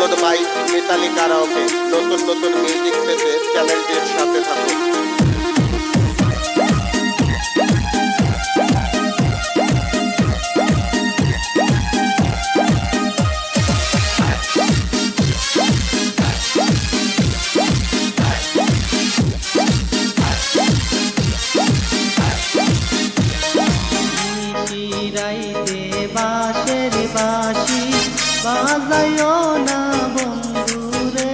Upload by Mitali karaoke. নতুন নতুন music পেতে চ্যানেলটির সাথে থাকুন। রাইতে বাঁশের বাঁশি বাজায়ও না বন্ধুরে,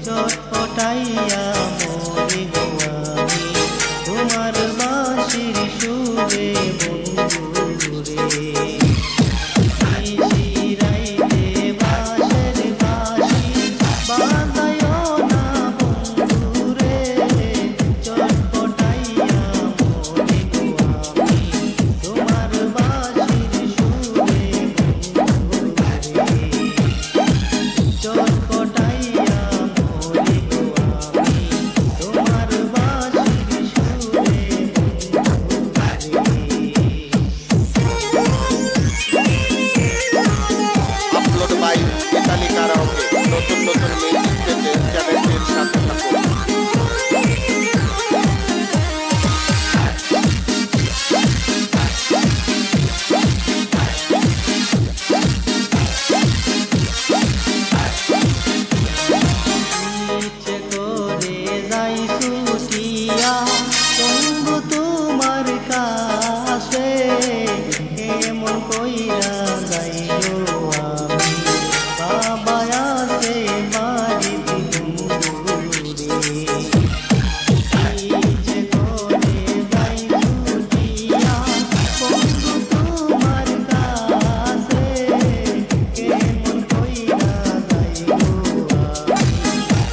চটপটাইয়া মরে গো আমি তোমার বাঁশির সুরে বন্ধুরে। রাইতে বাঁশের বাঁশি বাজায়ও না বন্ধুরে, চটপটাইয়া মরে গো আমি তোমার বাঁশির সুরে বন্ধুরে। চটপটাইয়া মরে গো আমি তোমার বাঁশির সুরে বন্ধুরে। Upload by Mitali karaoke. নতুন নতুন মিউজিক পেতে চ্যানেলটির সাথে থাকুন। ইচ্ছে করে যাই ছুটিয়া বন্ধু তোমার কাছে, কেমন কইরা যাইও আমি বাবা আছে বাড়িতে বন্ধুরে। ইচ্ছে করে যাই ছুটিয়া বন্ধু তোমার কাছে, কেমন কইরা যাইও আমি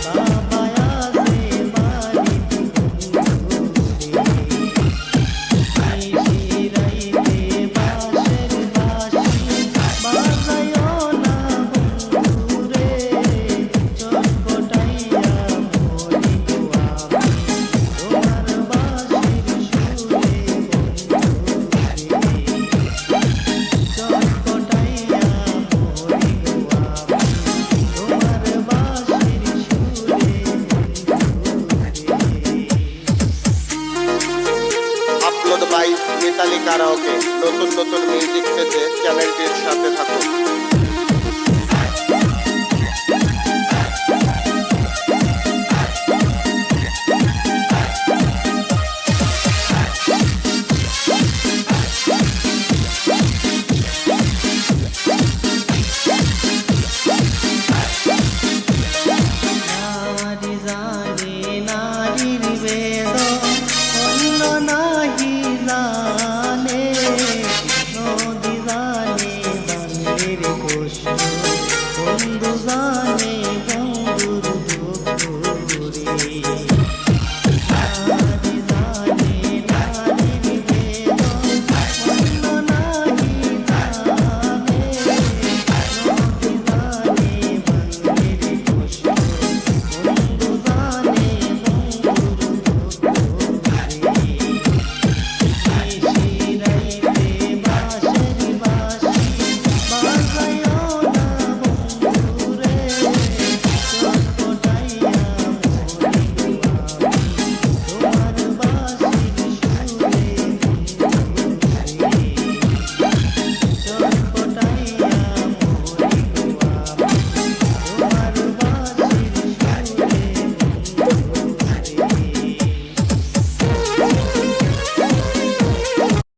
বাবা আছে বাড়িতে বন্ধুরে। রাইতে বাঁশের বাঁশি বাজায়ও না বন্ধুরে, চটপটাইয়া মরি গো আমি তোমার বাঁশির সুরে বন্ধুরে। চটপটাইয়া মরি গো আমি তোমার বাঁশির সুরে বন্ধুরে। Upload by Mitali karaoke. নতুন নতুন মিউজিক পেতে চ্যানেলটির সাথে